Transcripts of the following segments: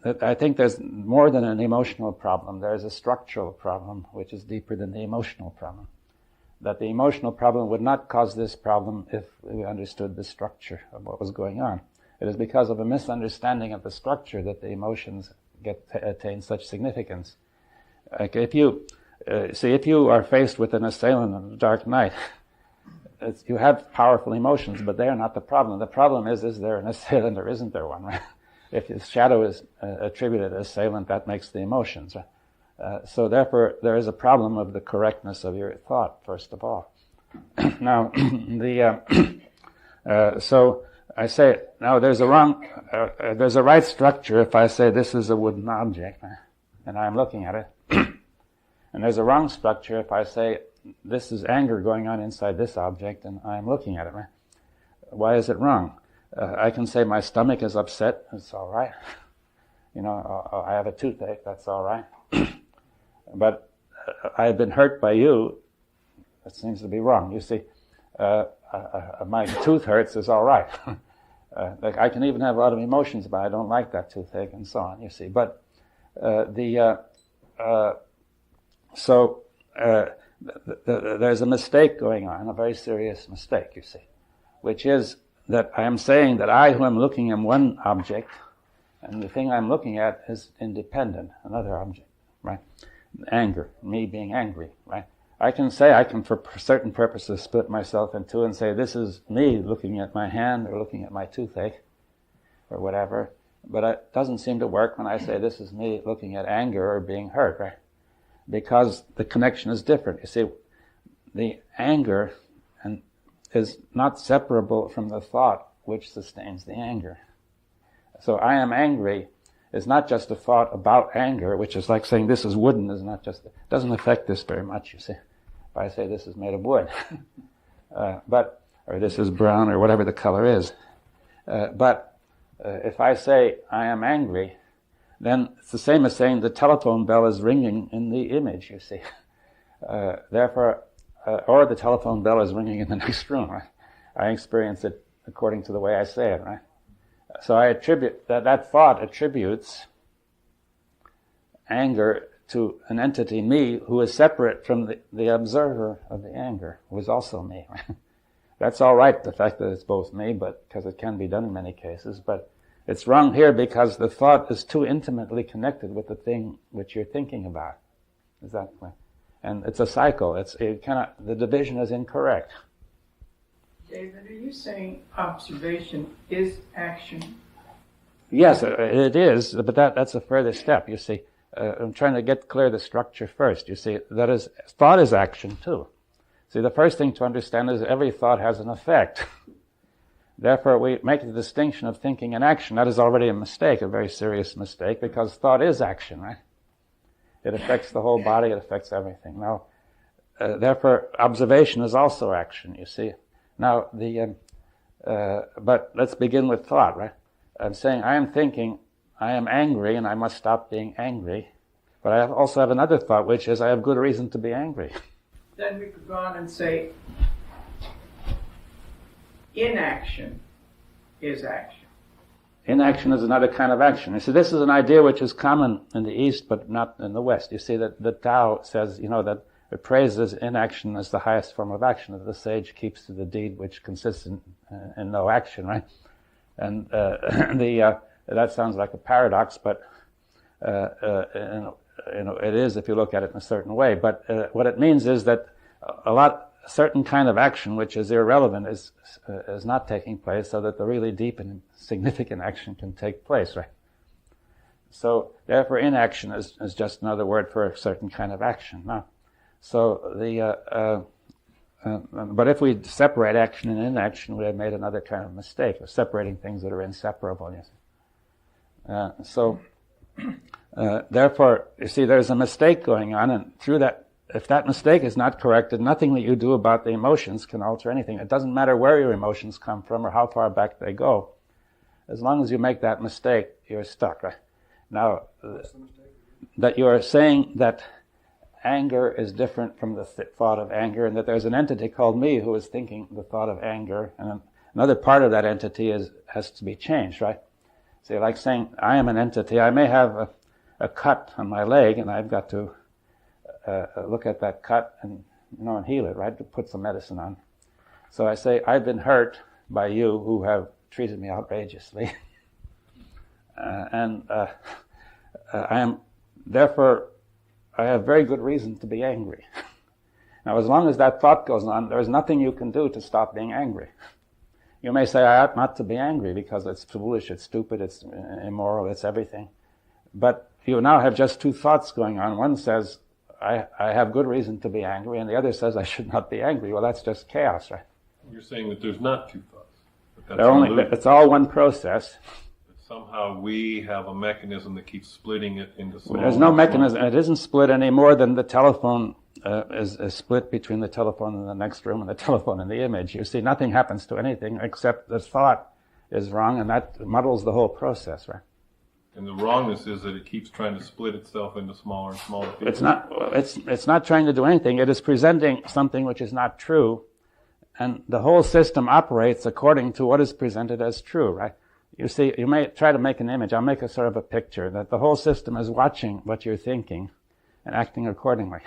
I think there's more than an emotional problem. There's a structural problem which is deeper than the emotional problem. That the emotional problem would not cause this problem if we understood the structure of what was going on. It is because of a misunderstanding of the structure that the emotions attain such significance. Like if you are faced with an assailant in a dark night, you have powerful emotions, but they are not the problem. The problem is there an assailant or isn't there one, right? If the shadow is attributed as assailant, that makes the emotions, right? So therefore, there is a problem of the correctness of your thought, first of all. Now, so I say, now there's a right structure if I say this is a wooden object, right? And I'm looking at it. And there's a wrong structure if I say this is anger going on inside this object and I'm looking at it, right? Why is it wrong? I can say my stomach is upset, it's all right. I have a toothache, that's all right. But I've been hurt by you, that seems to be wrong. You see, my tooth hurts is all right. Like I can even have a lot of emotions about I don't like that toothache and so on, you see. But there's a mistake going on, a very serious mistake, you see, which is that I am saying that I, who am looking at one object, and the thing I'm looking at is independent, another object, right? Anger, me being angry, right? I can for certain purposes split myself in two and say this is me looking at my hand or looking at my toothache or whatever, but it doesn't seem to work when I say this is me looking at anger or being hurt, right? Because the connection is different. You see, the anger is not separable from the thought which sustains the anger. So I am angry is not just a thought about anger, which is like saying this is wooden, doesn't affect this very much, you see. If I say this is made of wood, or this is brown, or whatever the color is. But if I say I am angry, then it's the same as saying the telephone bell is ringing in the image, you see. Therefore, or the telephone bell is ringing in the next room, right? I experience it according to the way I say it, right? So I attribute, that thought attributes anger to an entity, me, who is separate from the observer of the anger, who is also me, right? That's all right, the fact that it's both me, but because it can be done in many cases, but it's wrong here because the thought is too intimately connected with the thing which you're thinking about. Exactly. And it's a cycle. The division is incorrect. David, are you saying observation is action? Yes, it is, but that's a further step, you see. I'm trying to get clear the structure first, you see. That is, thought is action too. See, the first thing to understand is every thought has an effect. Therefore, we make the distinction of thinking and action. That is already a mistake, a very serious mistake, because thought is action, right? It affects the whole body, it affects everything. Now, therefore, observation is also action, you see. Now, but let's begin with thought, right? I'm saying I am thinking, I am angry, and I must stop being angry. But I also have another thought, which is I have good reason to be angry. Then we could go on and say, inaction is action. Inaction is another kind of action. You see, this is an idea which is common in the East, but not in the West. You see that the Tao says, that it praises inaction as the highest form of action, that the sage keeps to the deed which consists in no action, right? And that sounds like a paradox, but it is if you look at it in a certain way. But what it means is that a certain kind of action which is irrelevant is not taking place, so that the really deep and significant action can take place, right? So therefore, inaction is just another word for a certain kind of action. Now, so but if we separate action and inaction, we have made another kind of mistake of separating things that are inseparable. Therefore, you see, there's a mistake going on, and through that, if that mistake is not corrected, nothing that you do about the emotions can alter anything. It doesn't matter where your emotions come from or how far back they go. As long as you make that mistake, you're stuck, right? Now, that you are saying that anger is different from the thought of anger, and that there's an entity called me who is thinking the thought of anger, and another part of that entity has to be changed, right? See, like saying, I am an entity. I may have a cut on my leg, and I've got to look at that cut and heal it, right? To put some medicine on. So I say, I've been hurt by you who have treated me outrageously. Therefore, I have very good reason to be angry. Now, as long as that thought goes on, there's nothing you can do to stop being angry. You may say, I ought not to be angry because it's foolish, it's stupid, it's immoral, it's everything. But you now have just two thoughts going on. One says, I have good reason to be angry, and the other says, I should not be angry. Well, that's just chaos, right? You're saying that there's not two thoughts. It's all one process. Somehow we have a mechanism that keeps splitting it into small. There's no mechanism. It isn't split any more than the telephone is split between the telephone in the next room and the telephone in the image. You see, nothing happens to anything except the thought is wrong, and that muddles the whole process, right? And the wrongness is that it keeps trying to split itself into smaller and smaller pieces. It's not trying to do anything. It is presenting something which is not true, and the whole system operates according to what is presented as true, right? You see, you may try to make an image. I'll make a sort of a picture that the whole system is watching what you're thinking and acting accordingly.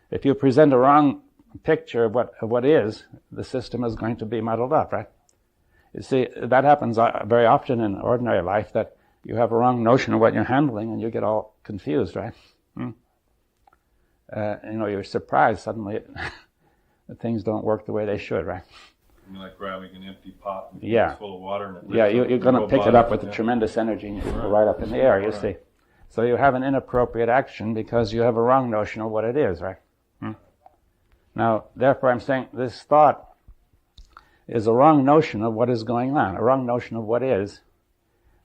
If you present a wrong picture of what is, the system is going to be muddled up, right? You see, that happens very often in ordinary life, that you have a wrong notion of what you're handling and you get all confused, right? You're surprised suddenly that things don't work the way they should, right? Like grabbing an empty pot and it's full of water. And you're going to pick it up with a tremendous energy and go right up in the air, you see. So you have an inappropriate action because you have a wrong notion of what it is, right? Now, therefore, I'm saying this thought is a wrong notion of what is going on, a wrong notion of what is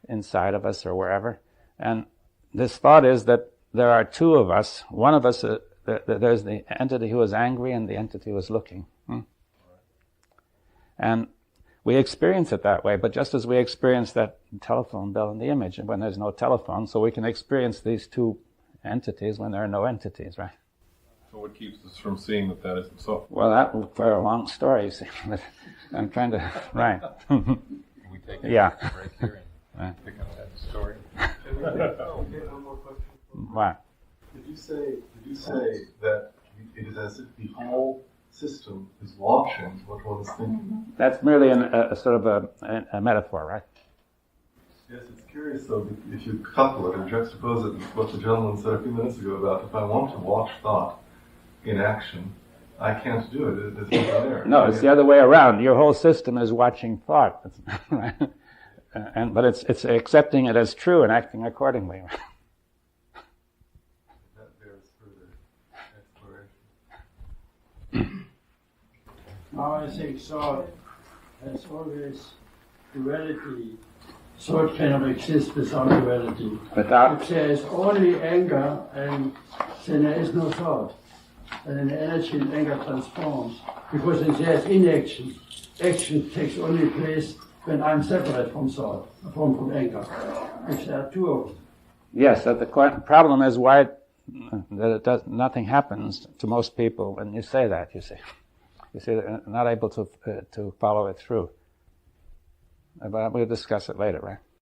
inside of us or wherever. And this thought is that there are two of us. One of us, there's the entity who is angry and the entity who is looking. And we experience it that way, but just as we experience that telephone bell in the image when there's no telephone, so we can experience these two entities when there are no entities, right? So what keeps us from seeing that isn't so? Well, that would be a long story, you see. I'm trying to, right. Can we take a break here and pick up that story? One more question. What? Did you say that it is as if the whole system is watching what one is thinking? That's merely a sort of a metaphor, right? Yes, it's curious though, if you couple it or juxtapose it with what the gentleman said a few minutes ago about if I want to watch thought in action, I can't do it. It's not there. No, it's the other way around. Your whole system is watching thought, right? But it's accepting it as true and acting accordingly. That bears further exploration. I think thought has always duality. Thought cannot exist without duality. If there is only anger, and then there is no thought. And then the energy in anger transforms. Because if there is inaction, action takes only place when I'm separate from thought, from anger. If there are two of them. Yes, the problem is why nothing happens to most people when you say that, you see. You see, they're not able to follow it through. But we'll discuss it later, right?